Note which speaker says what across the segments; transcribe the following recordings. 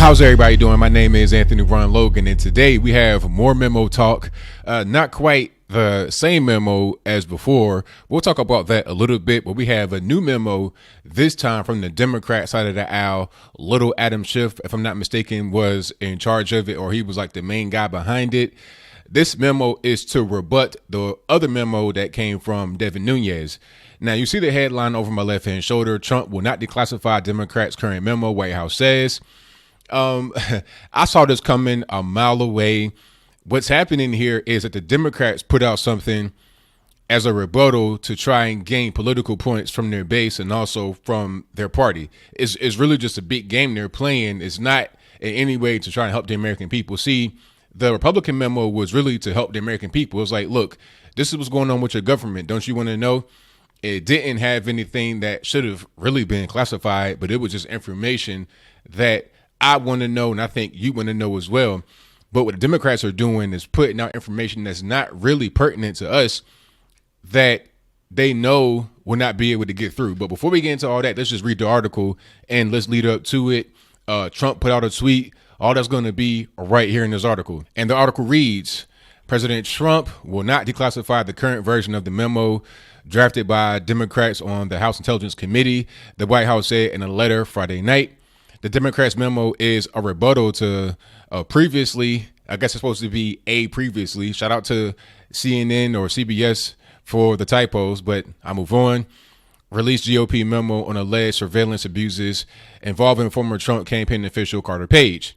Speaker 1: How's everybody doing? My name is Anthony Ron Logan, and today we have more memo talk. Not quite the same memo as before. We'll talk about that a little bit, but we have a new memo this time from the Democrat side of the aisle. Little Adam Schiff, if I'm not mistaken, was in charge of it, or he was like the main guy behind it. This memo is to rebut the other memo that came from Devin Nunes. Now, you see the headline over my left-hand shoulder. Trump will not declassify Democrats' current memo, White House says. I saw this coming a mile away. What's happening here is that the Democrats put out something as a rebuttal to try and gain political points from their base and also from their party. It's really just a big game they're playing. It's not in any way to try and help the American people. See, the Republican memo was really to help the American people. It was like, look, this is what's going on with your government. Don't you want to know? It didn't have anything that should have really been classified, but it was just information that I want to know, and I think you want to know as well. But what the Democrats are doing is putting out information that's not really pertinent to us that they know will not be able to get through. But before we get into all that, let's just read the article and let's lead up to it. Trump put out a tweet. All that's going to be right here in this article. And the article reads, President Trump will not declassify the current version of the memo drafted by Democrats on the House Intelligence Committee, the White House said in a letter Friday night. The Democrats' memo is a rebuttal to previously, I guess it's supposed to be a previously. Shout out to CNN or CBS for the typos, but I move on. Released GOP memo on alleged surveillance abuses involving former Trump campaign official Carter Page.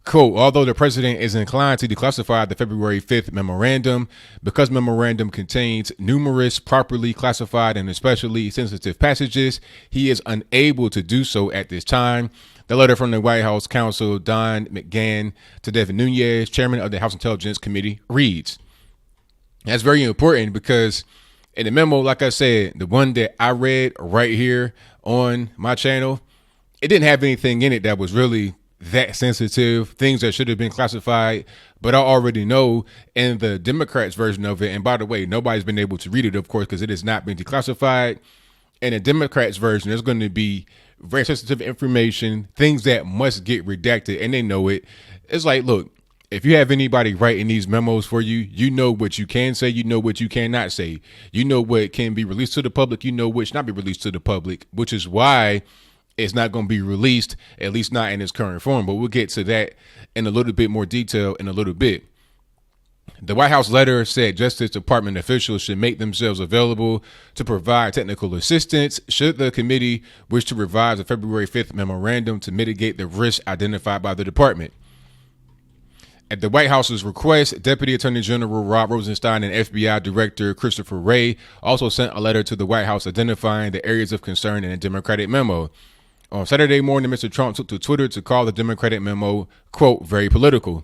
Speaker 1: Quote, although the president is inclined to declassify the February 5th memorandum, because memorandum contains numerous properly classified and especially sensitive passages, he is unable to do so at this time. The letter from the White House Counsel Don McGahn to Devin Nunes, chairman of the House Intelligence Committee, reads. That's very important because in the memo, like I said, the one that I read right here on my channel, it didn't have anything in it that was really that sensitive, things that should have been classified, but I already know in the Democrats version of it. And by the way, nobody's been able to read it, of course, because it has not been declassified. In the Democrats version, there's going to be very sensitive information, things that must get redacted, and they know it. It's like, look, if you have anybody writing these memos for you, you know what you can say, you know what you cannot say, you know what can be released to the public, you know what should not be released to the public, which is why it's not going to be released, at least not in its current form. But we'll get to that in a little bit more detail in a little bit. The White House letter said Justice Department officials should make themselves available to provide technical assistance should the committee wish to revise the February 5th memorandum to mitigate the risks identified by the department. At the White House's request, Deputy Attorney General Rod Rosenstein and FBI Director Christopher Wray also sent a letter to the White House identifying the areas of concern in a Democratic memo. On Saturday morning, Mr. Trump took to Twitter to call the Democratic memo, quote, very political.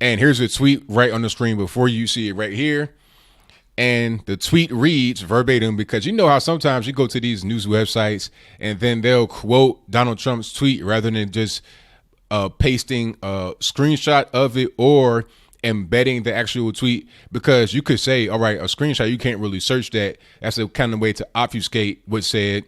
Speaker 1: And here's a tweet right on the screen before you see it right here. And the tweet reads verbatim, because you know how sometimes you go to these news websites and then they'll quote Donald Trump's tweet rather than just pasting a screenshot of it or embedding the actual tweet, because you could say, all right, a screenshot, you can't really search that. That's a kind of way to obfuscate what's said.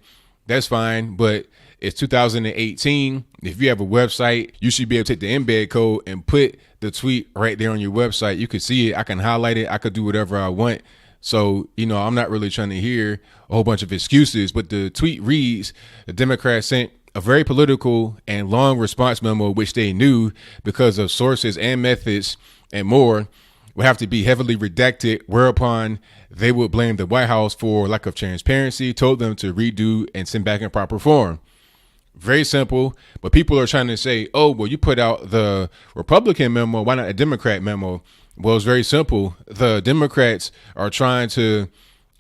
Speaker 1: That's fine, but it's 2018. If you have a website, you should be able to take the embed code and put the tweet right there on your website. You can see it. I can highlight it. I could do whatever I want. So, you know, I'm not really trying to hear a whole bunch of excuses, but the tweet reads, the Democrats sent a very political and long response memo, which they knew because of sources and methods and more would have to be heavily redacted, whereupon they would blame the White House for lack of transparency, told them to redo and send back in proper form. Very simple, but people are trying to say, oh, well, you put out the Republican memo, why not a Democrat memo? Well, it's very simple. The Democrats are trying to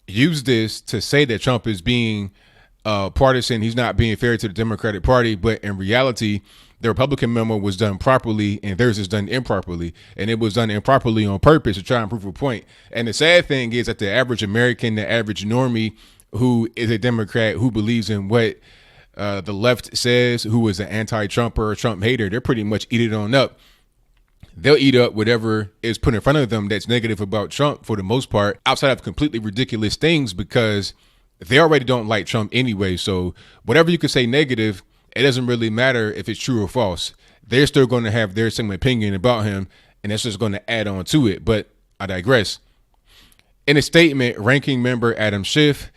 Speaker 1: use this to say that Trump is being partisan. He's not being fair to the Democratic Party, but in reality, the Republican memo was done properly and theirs is done improperly. And it was done improperly on purpose to try and prove a point. And the sad thing is that the average American, the average normie who is a Democrat, who believes in what the left says, who is an anti-Trumper or Trump hater, they're pretty much eat it on up. They'll eat up whatever is put in front of them that's negative about Trump for the most part, outside of completely ridiculous things, because they already don't like Trump anyway. So whatever you could say negative, it doesn't really matter if it's true or false. They're still going to have their same opinion about him, and that's just going to add on to it. But I digress. In a statement, ranking member Adam Schiff,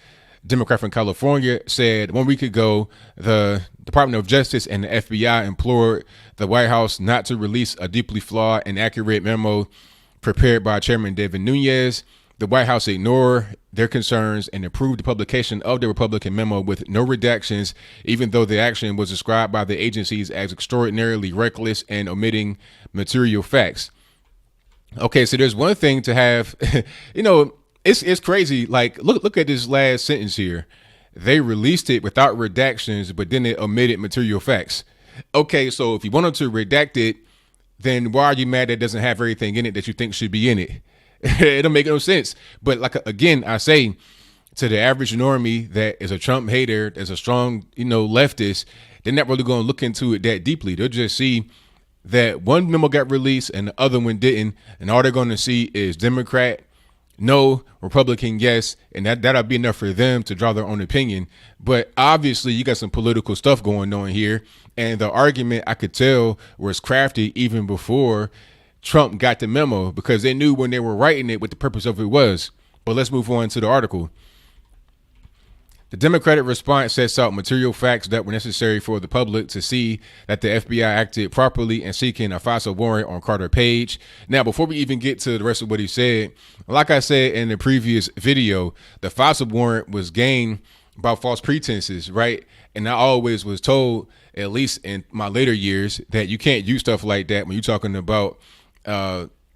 Speaker 1: Democrat from California, said 1 week ago the Department of Justice and the FBI implored the White House not to release a deeply flawed and accurate memo prepared by Chairman David Nunes. The White House ignored their concerns and approved the publication of the Republican memo with no redactions, even though the action was described by the agencies as extraordinarily reckless and omitting material facts. Okay, so there's one thing to have, it's crazy. Like, look at this last sentence here. They released it without redactions, but then it omitted material facts. Okay, so if you wanted to redact it, then why are you mad that it doesn't have everything in it that you think should be in it? It don't make no sense. But like, again, I say to the average normie that is a Trump hater, as a strong, leftist, they're not really going to look into it that deeply. They'll just see that one memo got released and the other one didn't. And all they're going to see is Democrat, no, Republican, yes. And that'll be enough for them to draw their own opinion. But obviously you got some political stuff going on here. And the argument, I could tell, was crafted even before Trump got the memo, because they knew when they were writing it what the purpose of it was. But let's move on to the article. The Democratic response sets out material facts that were necessary for the public to see that the FBI acted properly in seeking a FISA warrant on Carter Page. Now, before we even get to the rest of what he said, like I said in the previous video, the FISA warrant was gained by false pretenses, right? And I always was told, at least in my later years, that you can't use stuff like that when you're talking about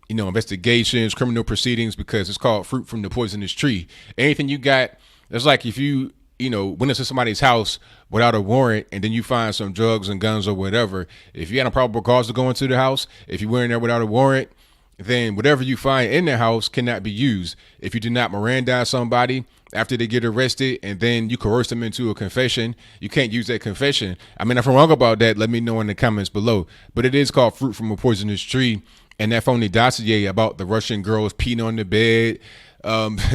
Speaker 1: investigations, criminal proceedings, because it's called fruit from the poisonous tree. Anything you got, it's like if you went into somebody's house without a warrant and then you find some drugs and guns or whatever. If you had a probable cause to go into the house, if you went in there without a warrant, then whatever you find in the house cannot be used. If you do not Mirandize somebody after they get arrested and then you coerce them into a confession, you can't use that confession. I mean, if I'm wrong about that, let me know in the comments below. But it is called fruit from a poisonous tree. And that phony dossier about the Russian girls peeing on the bed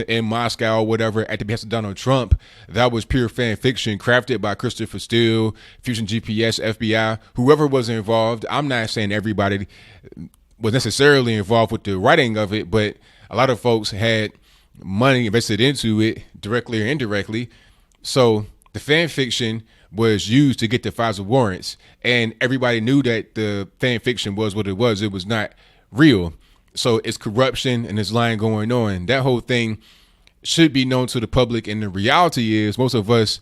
Speaker 1: in Moscow or whatever at the behest of Donald Trump, that was pure fan fiction crafted by Christopher Steele, Fusion GPS, FBI, whoever was involved. I'm not saying everybody was necessarily involved with the writing of it, but a lot of folks had money invested into it directly or indirectly. So the fan fiction was used to get the FISA warrants, and everybody knew that the fan fiction was what it was. It was not real. So it's corruption and it's lying going on. That whole thing should be known to the public. And the reality is most of us,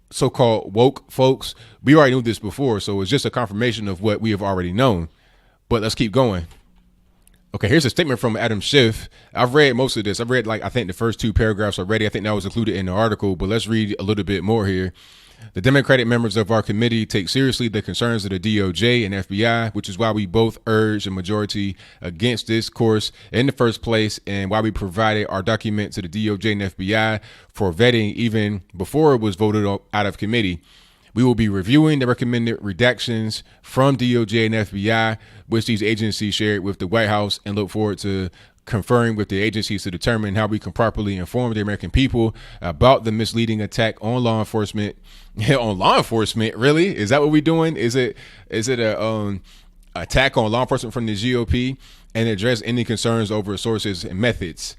Speaker 1: so-called woke folks, we already knew this before. So it's just a confirmation of what we have already known. But let's keep going. Okay, here's a statement from Adam Schiff. I've read most of this. I've read, I think the first 2 paragraphs already. I think that was included in the article, but let's read a little bit more here. The Democratic members of our committee take seriously the concerns of the DOJ and FBI, which is why we both urge a majority against this course in the first place, and why we provided our document to the DOJ and FBI for vetting even before it was voted out of committee. We will be reviewing the recommended redactions from DOJ and FBI, which these agencies shared with the White House, and look forward to conferring with the agencies to determine how we can properly inform the American people about the misleading attack on law enforcement. On law enforcement, really? Is that what we're doing? Is it a attack on law enforcement from the GOP, and address any concerns over sources and methods?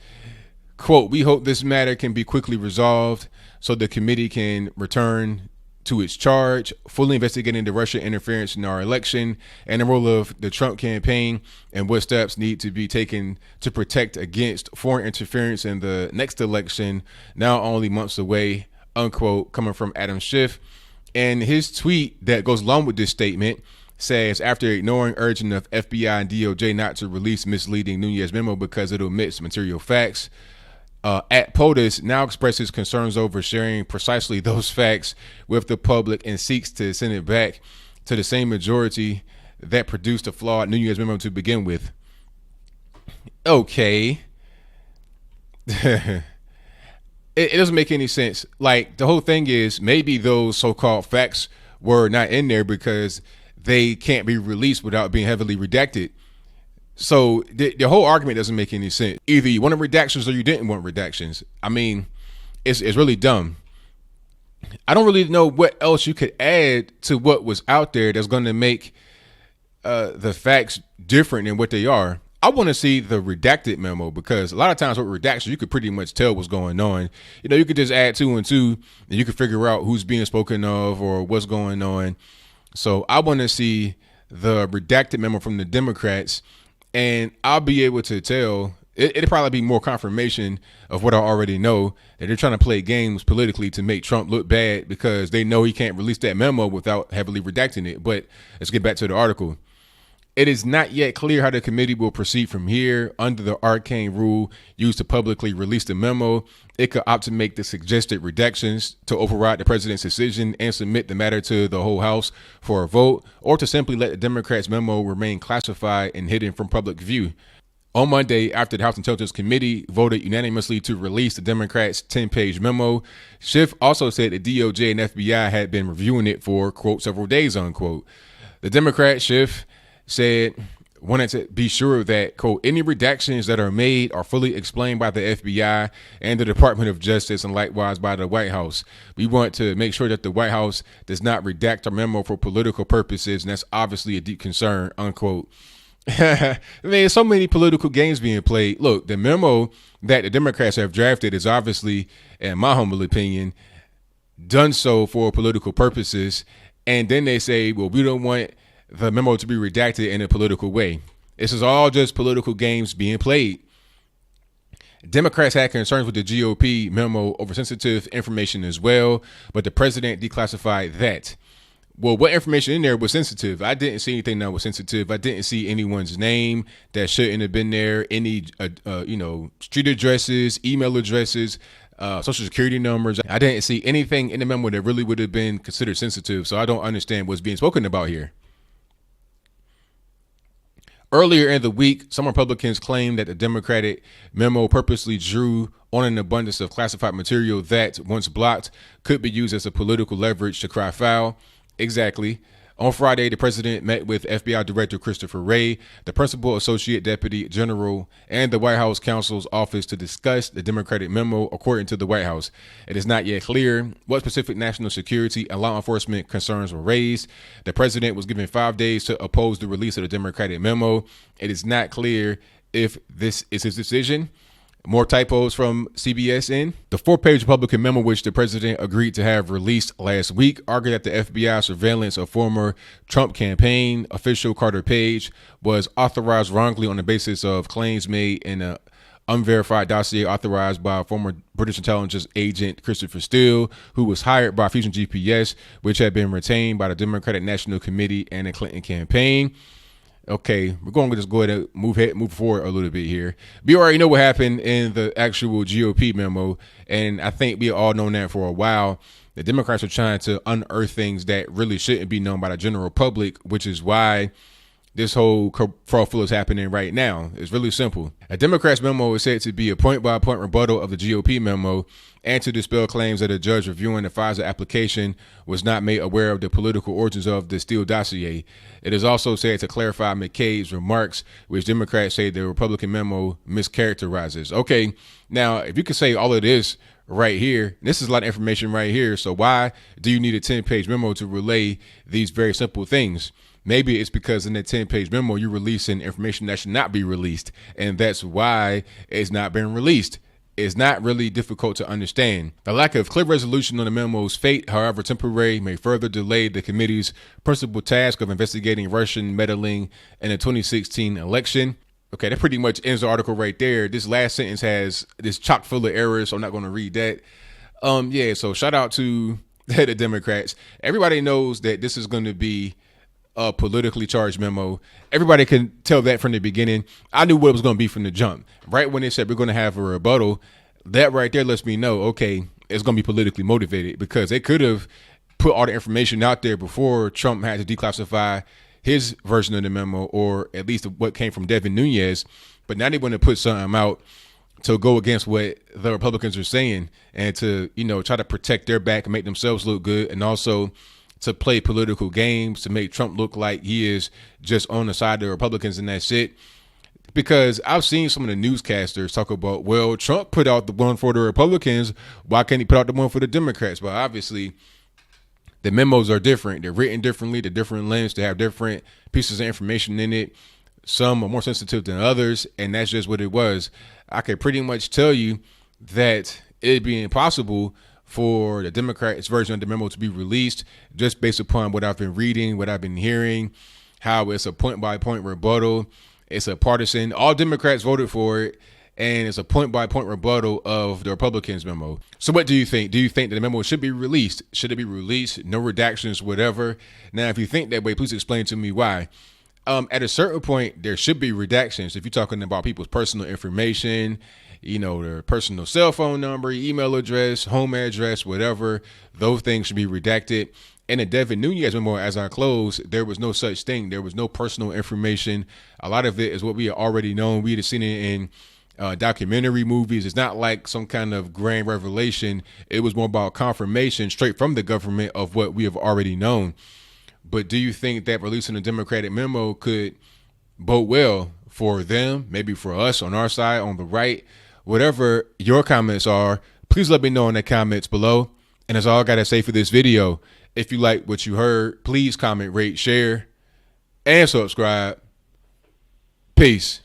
Speaker 1: Quote, we hope this matter can be quickly resolved so the committee can return to its charge, fully investigating the Russian interference in our election and the role of the Trump campaign, and what steps need to be taken to protect against foreign interference in the next election, now only months away, unquote, coming from Adam Schiff. And his tweet that goes along with this statement says, after ignoring urging of FBI and DOJ not to release misleading Nunes memo because it omits material facts, at POTUS now expresses concerns over sharing precisely those facts with the public and seeks to send it back to the same majority that produced a flawed Nunes memo to begin with. Okay. It doesn't make any sense. Like, the whole thing is, maybe those so-called facts were not in there because they can't be released without being heavily redacted. So the whole argument doesn't make any sense. Either you wanted redactions or you didn't want redactions. I mean, it's really dumb. I don't really know what else you could add to what was out there that's going to make the facts different than what they are. I want to see the redacted memo, because a lot of times with redaction, you could pretty much tell what's going on. You know, you could just add 2 and 2 and you could figure out who's being spoken of or what's going on. So I want to see the redacted memo from the Democrats, and I'll be able to tell. It'll probably be more confirmation of what I already know, that they're trying to play games politically to make Trump look bad because they know he can't release that memo without heavily redacting it. But let's get back to the article. It is not yet clear how the committee will proceed from here. Under the arcane rule used to publicly release the memo, it could opt to make the suggested redactions, to override the president's decision and submit the matter to the whole House for a vote, or to simply let the Democrats' memo remain classified and hidden from public view. On Monday, after the House Intelligence Committee voted unanimously to release the Democrats' 10-page memo, Schiff also said the DOJ and FBI had been reviewing it for, quote, several days, unquote. The Democrat, Schiff, said wanted to be sure that, quote, any redactions that are made are fully explained by the FBI and the Department of Justice, and likewise by the White House. We want to make sure that the White House does not redact our memo for political purposes, and that's obviously a deep concern, unquote. I mean, so many political games being played. Look, the memo that the Democrats have drafted is obviously, in my humble opinion, done so for political purposes. And then they say, well, we don't want the memo to be redacted in a political way. This is all just political games being played. Democrats had concerns with the GOP memo over sensitive information as well, but the president declassified that. Well, what information in there was sensitive? I didn't see anything that was sensitive. I didn't see anyone's name that shouldn't have been there. Any, street addresses, email addresses, social security numbers. I didn't see anything in the memo that really would have been considered sensitive. So I don't understand what's being spoken about here. Earlier in the week, some Republicans claimed that the Democratic memo purposely drew on an abundance of classified material that, once blocked, could be used as a political leverage to cry foul. Exactly. On Friday, the president met with FBI Director Christopher Wray, the principal associate deputy general, and the White House counsel's office to discuss the Democratic memo, according to the White House. It is not yet clear what specific national security and law enforcement concerns were raised. The president was given 5 days to oppose the release of the Democratic memo. It is not clear if this is his decision. More typos from CBSN. The 4-page Republican memo, which the president agreed to have released last week, argued that the FBI surveillance of former Trump campaign official Carter Page was authorized wrongly on the basis of claims made in an unverified dossier authorized by former British intelligence agent Christopher Steele, who was hired by Fusion GPS, which had been retained by the Democratic National Committee and the Clinton campaign. Okay, we're going to just go ahead and move forward a little bit here. We already know what happened in the actual GOP memo, and I think we all known that for a while. The Democrats are trying to unearth things that really shouldn't be known by the general public, which is why this whole kerfuffle is happening right now. It's really simple. A Democrats memo is said to be a point-by-point rebuttal of the GOP memo and to dispel claims that a judge reviewing the FISA application was not made aware of the political origins of the Steele dossier. It is also said to clarify McCabe's remarks, which Democrats say the Republican memo mischaracterizes. Okay, now, if you could say all of this right here, this is a lot of information right here, so why do you need a 10-page memo to relay these very simple things? Maybe it's because in that 10-page memo, you're releasing information that should not be released, and that's why it's not being released. It's not really difficult to understand. The lack of clear resolution on the memo's fate, however temporary, may further delay the committee's principal task of investigating Russian meddling in the 2016 election. Okay, that pretty much ends the article right there. This last sentence has this chock full of errors, so I'm not going to read that. So shout out to the Democrats. Everybody knows that this is going to be a politically charged memo. Everybody can tell that from the beginning. I knew what it was going to be from the jump. Right when they said we're going to have a rebuttal, that right there lets me know, okay, it's going to be politically motivated, because they could have put all the information out there before Trump had to declassify his version of the memo, or at least what came from Devin Nunes. But now they want to put something out to go against what the Republicans are saying, and to, try to protect their back and make themselves look good, and also to play political games to make Trump look like he is just on the side of the Republicans, and that's it. Because I've seen some of the newscasters talk about, well, Trump put out the one for the Republicans. Why can't he put out the one for the Democrats? But obviously, the memos are different. They're written differently. They're different lengths. They have different pieces of information in it. Some are more sensitive than others, and that's just what it was. I could pretty much tell you that it'd be impossible for the Democrats' version of the memo to be released just based upon what I've been reading, what I've been hearing, how it's a point-by-point rebuttal. It's a partisan. All Democrats voted for it, and it's a point-by-point rebuttal of the Republicans' memo. So what do you think? Do you think that the memo should be released? Should it be released? No redactions, whatever. Now, if you think that way, please explain to me why. At a certain point, there should be redactions. If you're talking about people's personal information, their personal cell phone number, email address, home address, whatever, those things should be redacted. In the Devin Nunes memo, as I close, there was no such thing. There was no personal information. A lot of it is what we had already known. We had seen it in documentary movies. It's not like some kind of grand revelation. It was more about confirmation straight from the government of what we have already known. But do you think that releasing a Democratic memo could bode well for them, maybe for us on our side, on the right? Whatever your comments are, please let me know in the comments below. And that's all I got to say for this video. If you like what you heard, please comment, rate, share, and subscribe. Peace.